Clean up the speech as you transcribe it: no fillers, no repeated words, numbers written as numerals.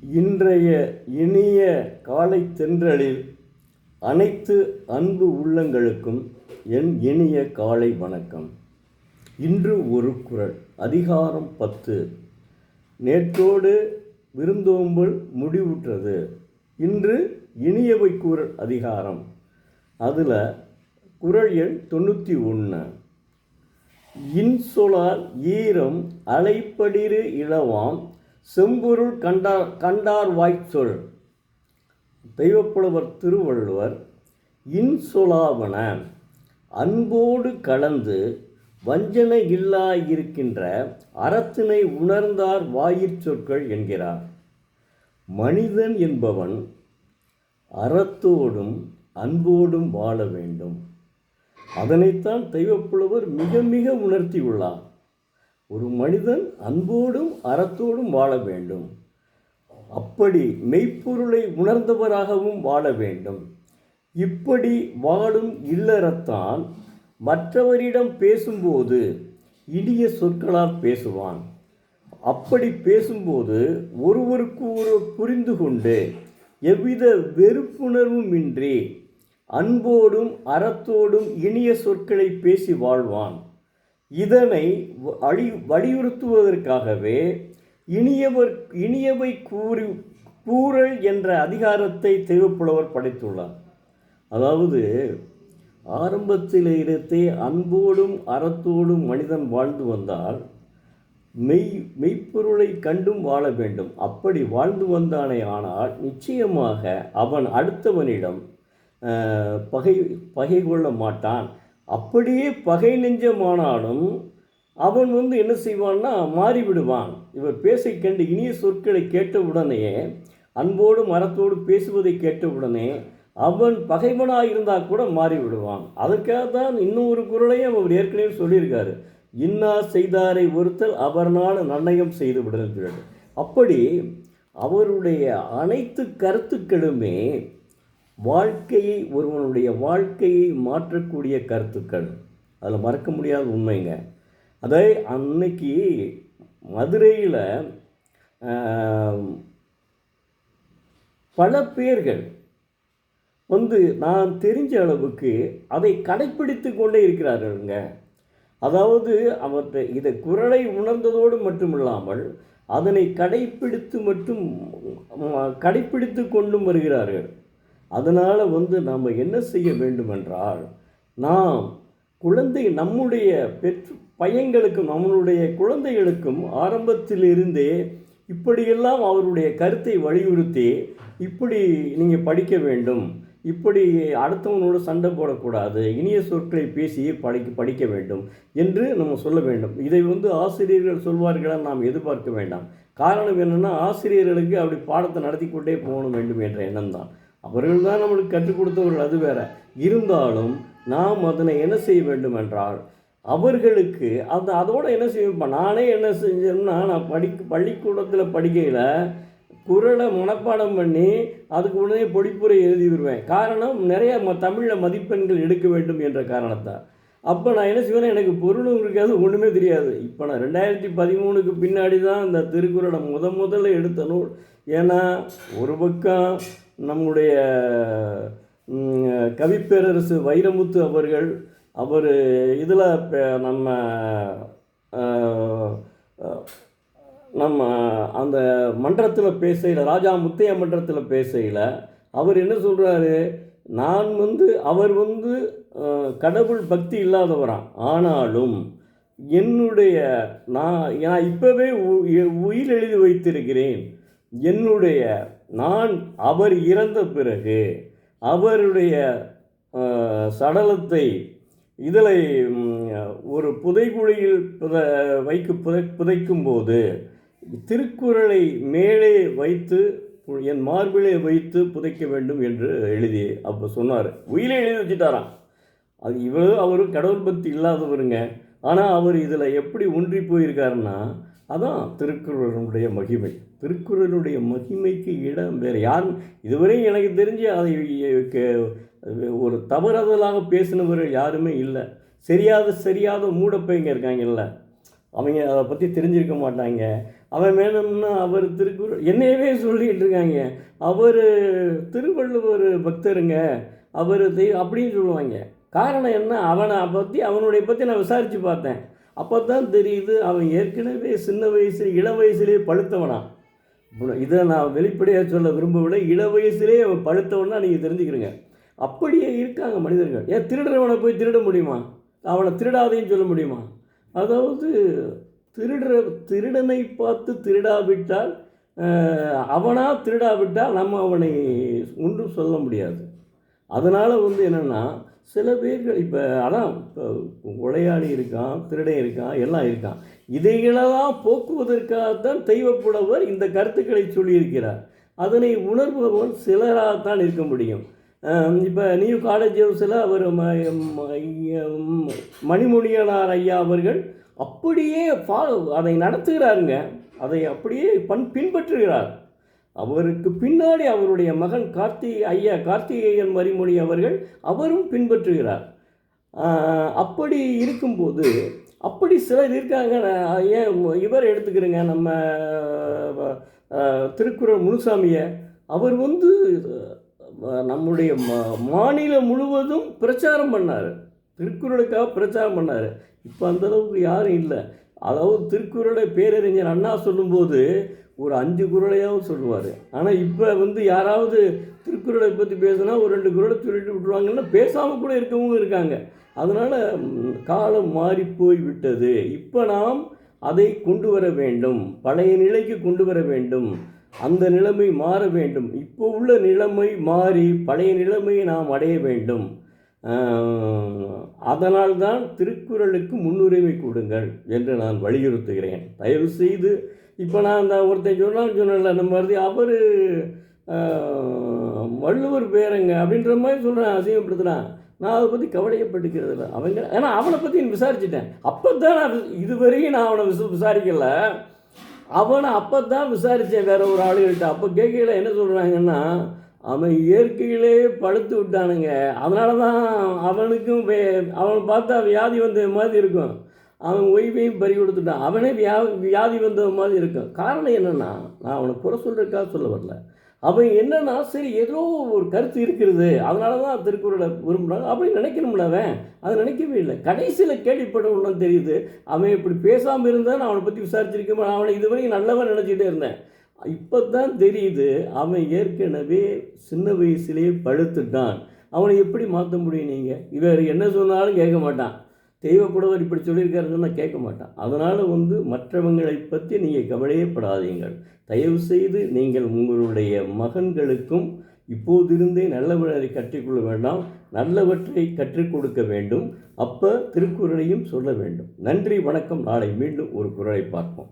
இன்றைய இனிய காலை தென்றலில் அனைத்து அன்பு உள்ளங்களுக்கும் என் இனிய காலை வணக்கம். இன்று ஒரு குறள், அதிகாரம் 10. நேற்றோடு விருந்தோம்பல் முடிவுற்றது. இன்று இனியவை குறள் அதிகாரம். அதில் குறள் எண் 91. இன்சொலால் ஈரம் அலைப்படிரு இளவாம் செம்பொருள் கண்டார் வாய்ச்சொல். தெய்வப்புலவர் திருவள்ளுவர் இன்சொலாவன அன்போடு கலந்து வஞ்சனை இல்லா இருக்கின்ற அறத்தினை உணர்ந்தார் வாயிற்சொற்கள் என்கிறார். மனிதன் என்பவன் அறத்தோடும் அன்போடும் வாழ வேண்டும். அதனைத்தான் தெய்வப்புலவர் மிக மிக உணர்த்தியுள்ளார். ஒரு மனிதன் அன்போடும் அறத்தோடும் வாழ வேண்டும். அப்படி மெய்ப்பொருளை உணர்ந்தவராகவும் வாழ வேண்டும். இப்படி வாழும் இல்லறத்தான் மற்றவரிடம் பேசும்போது இனிய சொற்களால் பேசுவான். அப்படி பேசும்போது ஒருவருக்கு ஒருவர் புரிந்து கொண்டு எவ்வித வெறுப்புணர்வும் இன்றி அன்போடும் அறத்தோடும் இனிய சொற்களை பேசி வாழ்வான். இதனை வலியுறுத்துவதற்காகவே இனியவை கூறல் என்ற அதிகாரத்தை தெய்வப்புலவர் படைத்துள்ளார். அதாவது ஆரம்பத்திலிருந்தே அன்போடும் அறத்தோடும் மனிதன் வாழ்ந்து வந்தால் மெய்ப்பொருளை கண்டும் வாழ வேண்டும். அப்படி வாழ்ந்து வந்தானே ஆனால் நிச்சயமாக அவன் அடுத்தவனிடம் பகை கொள்ள மாட்டான். அப்படியே பகை நெஞ்சமானாலும் அவன் என்ன செய்வான்னா மாறிவிடுவான். இவர் பேசை கண்டு இனிய சொற்களை கேட்டவுடனே, அன்போடு மரத்தோடு பேசுவதை கேட்டவுடனே அவன் பகைவனாக இருந்தால் கூட மாறிவிடுவான். அதற்காக தான் இன்னொரு குறளையும் அவர் ஏற்கனவே சொல்லியிருக்காரு, இன்னா செய்தாரை ஒருத்தல் அவர்னால நன்னயம் செய்து விடுறது. அப்படி அவருடைய அனைத்து கருத்துக்களுமே ஒருவனுடைய வாழ்க்கையை மாற்றக்கூடிய கருத்துக்கள். அதில் மறக்க முடியாத உண்மைங்க. அதை அன்னைக்கு மதுரையில் பல பேர்கள் நான் தெரிஞ்ச அளவுக்கு அதை கடைப்பிடித்து கொண்டே இருக்கிறார்களுங்க. அதாவது அவற்றை இதை குறளை உணர்ந்ததோடு மட்டுமில்லாமல் அதனை கடைப்பிடித்து கொண்டும் வருகிறார்கள். அதனால் நாம் என்ன செய்ய வேண்டுமென்றால், நாம் நம்முடைய பையன்களுக்கும் நம்மளுடைய குழந்தைகளுக்கும் ஆரம்பத்திலிருந்தே இப்படியெல்லாம் அவருடைய கருத்தை வலியுறுத்தி, இப்படி நீங்கள் படிக்க வேண்டும், இப்படி அடுத்தவனோடு சண்டை போடக்கூடாது, இனிய சொற்களை பேசி படிக்க வேண்டும் என்று நம்ம சொல்ல வேண்டும். இதை ஆசிரியர்கள் சொல்வார்களால் நாம் எதிர்பார்க்க வேண்டாம். காரணம் என்னென்னா, ஆசிரியர்களுக்கு அப்படி பாடத்தை நடத்தி கொண்டே போக வேண்டும் என்ற எண்ணம் தான். அவர்கள் தான் நம்மளுக்கு கற்றுக் கொடுத்தவர்கள், அது வேற. இருந்தாலும் நாம் அதனை என்ன செய்ய வேண்டும் என்றால், அவர்களுக்கு அதோடு என்ன செய்வேன், நானே என்ன செஞ்சேன்னா, நான் பள்ளிக்கூடத்தில் படிக்கையில் குறளை மனப்பாடம் பண்ணி அதுக்கு உடனே பொழிப்புரை எழுதி விடுவேன். காரணம், நிறைய தமிழில் மதிப்பெண்கள் எடுக்க வேண்டும் என்ற காரணத்தான். அப்போ நான் என்ன செய்வேன்னா, எனக்கு பொருளும் இருக்காது, ஒன்றுமே தெரியாது. இப்போ நான் 2013க்கு பின்னாடி தான் இந்த திருக்குறளை முதல்ல எடுத்த நூல். ஏன்னா ஒரு பக்கம் நம்முடைய கவிப்பேரரசு வைரமுத்து அவர்கள், இதில் நம்ம அந்த மன்றத்தில் பேசையில், ராஜா முத்தையா மன்றத்தில் பேசையில் அவர் என்ன சொல்கிறாரு, அவர் கடவுள் பக்தி இல்லாதவரான், ஆனாலும் நான் இப்போவே உயிர் எழுதி வைத்திருக்கிறேன். நான் அவர் இறந்த பிறகு அவருடைய சடலத்தை இதில் ஒரு புதைகுழியில் புதைக்கும்போது திருக்குறளை மேலே வைத்து என் மார்பிலே வைத்து புதைக்க வேண்டும் என்று எழுதி அப்போ சொன்னார். உயிரை எழுதி வச்சுட்டாராம். அவர் கடவுள் பக்தி இல்லாதவருங்க. ஆனால் அவர் இதில் எப்படி ஒன்றி போயிருக்காருன்னா, அதான் திருக்குறளுடைய மகிமை. திருக்குறளுடைய மகிமைக்கு இடம் வேறு யாரும் இதுவரையும் எனக்கு தெரிஞ்சு அதை ஒரு தவறுதலாக பேசினவர்கள் யாருமே இல்லை. சரியாத மூடப்பைங்க இருக்காங்கல்ல, அவங்க அதை பற்றி தெரிஞ்சிருக்க மாட்டாங்க. அவன் வேணும்னா அவர் திருக்குறள் என்னையவே சொல்லிகிட்டு இருக்காங்க, அவர் திருவள்ளுவர் பக்தருங்க, அவர் அப்படின்னு சொல்லுவாங்க. காரணம் என்ன, அவனுடைய பற்றி நான் விசாரித்து பார்த்தேன். அப்போ தான் தெரியுது அவன் ஏற்கனவே சின்ன வயசு இளம் வயசுலேயே பழுத்தவனா. இதை நான் வெளிப்படையாக சொல்ல விரும்பவில்லை. இளம் வயசுலேயே அவன் பழுத்தவனா நீங்கள் தெரிஞ்சுக்கிறீங்க. அப்படியே இருக்காங்க மனிதர்கள். ஏன் திருடுறவனை போய் திருட முடியுமா? அவனை திருடாதையும் சொல்ல முடியுமா? அதாவது திருடனை பார்த்து திருடாவிட்டால், அவனாக திருடாவிட்டால் நம்ம அவனை ஒன்றும் சொல்ல முடியாது. அதனால் என்னென்னா, சில பேர்கள் இப்போ அதான் இப்போ கொலையாளி இருக்கான், திருடன் இருக்கான், எல்லாம் இருக்கான். இதைகளெல்லாம் போக்குவதற்காகத்தான் தெய்வப்புலவர் இந்த கருத்துக்களை சொல்லியிருக்கிறார். அதனை உணர்பவன் சிலராகத்தான் இருக்க முடியும். இப்போ நியூ காலேஜ் ஹவுஸில் அவர் மணிமுனியனார் ஐயா அவர்கள் அப்படியே அதை நடத்துகிறாருங்க. அதை அப்படியே பின்பற்றுகிறார். அவருக்கு பின்னாடி அவருடைய மகன் கார்த்திகேயன் மணிமுனி அவர்கள் அவரும் பின்பற்றுகிறார். அப்படி இருக்கும்போது அப்படி சிலர் இருக்காங்க. ஏன் இவர் எடுத்துக்கிறேங்க, நம்ம திருக்குறள் முனுசாமியை. அவர் நம்முடைய மாநிலம் முழுவதும் பிரச்சாரம் பண்ணார், திருக்குறளுக்காக பிரச்சாரம் பண்ணார். இப்போ அந்தளவுக்கு யாரும் இல்லை. அதாவது திருக்குறளை பேரறிஞர் அண்ணா சொல்லும்போது ஒரு 5 குறளையாவது சொல்லுவார். ஆனால் இப்போ யாராவது திருக்குறளை பற்றி பேசுனா ஒரு 2 குறளை சொல்லிட்டு விட்டுருவாங்கன்னா பேசாமல் கூட இருக்கவும் இருக்காங்க. அதனால் காலம் மாறிப்போய் விட்டது. இப்போ நாம் அதை கொண்டு வர வேண்டும், பழைய நிலைக்கு கொண்டு வர வேண்டும். அந்த நிலைமை மாற வேண்டும். இப்போ உள்ள நிலைமை மாறி பழைய நிலைமையை நாம் அடைய வேண்டும். அதனால்தான் திருக்குறளுக்கு முன்னுரிமை கொடுங்கள் என்று நான் வலியுறுத்துகிறேன். தயவு செய்து இப்போ நான் ஒருத்தன் சொன்னல நம்ம வருது, அவர் வள்ளுவர் பேருங்க அப்படின்ற மாதிரி சொல்கிறேன், அசிங்கப்படுத்துகிறான். நான் அதை பற்றி கவலையப்பட்டுக்கிறது இல்லை. ஏன்னா அவனை பற்றி விசாரிச்சுட்டேன். அப்போ தான் நான் இதுவரையும் நான் அவனை விசாரிக்கலை. அவனை அப்போ தான் விசாரித்தேன் வேறு ஒரு ஆளுகள்கிட்ட. அப்போ கேட்கல என்ன சொல்கிறாங்கன்னா, அவன் இயற்கையிலே பழுத்து விட்டானுங்க, அதனால தான் அவனுக்கும் அவனை பார்த்தா வியாதி வந்த மாதிரி இருக்கும், அவன் ஒய்வையும் பறி கொடுத்துட்டான், அவனே வியாதி வந்த மாதிரி இருக்கும். காரணம் என்னென்னா, நான் அவனை குறை சொல்கிறதுக்காக சொல்ல வரல. அவன் என்னென்னா, சரி ஏதோ ஒரு கருத்து இருக்கிறது, அதனால தான் திருக்குறளை விரும்புகிறாங்க அப்படின்னு நினைக்கணும்ல. அவன் அதை நினைக்கவே இல்லை. கடைசியில் கேள்விப்படணும்னு தெரியுது, அவன் இப்படி பேசாமல் இருந்தால் நான் அவனை பற்றி விசாரிச்சிருக்கேன். நான் அவனை இதுவரைக்கும் நல்லவன் நினச்சிக்கிட்டே இருந்தேன். இப்போ தான் தெரியுது அவன் ஏற்கனவே சின்ன வயசுலேயே பழுத்துட்டான். அவனை எப்படி மாற்ற முடியும்? நீங்கள் இவர் என்ன சொன்னாலும் கேட்க மாட்டான். தெய்வப்புலவர் இப்படி சொல்லியிருக்காருன்னா கேட்க மாட்டான். அதனால் மற்றவங்களை பற்றி நீங்கள் கவலையப்படாதீங்கள். தயவுசெய்து நீங்கள் உங்களுடைய மகன்களுக்கும் இப்போதிருந்தே நல்லவற்றை கற்றுக்கொள்ள வேண்டாம், நல்லவற்றை கற்றுக் கொடுக்க வேண்டும். அப்போ திருக்குறளையும் சொல்ல வேண்டும். நன்றி, வணக்கம். நாளை மீண்டும் ஒரு குறளை பார்ப்போம்.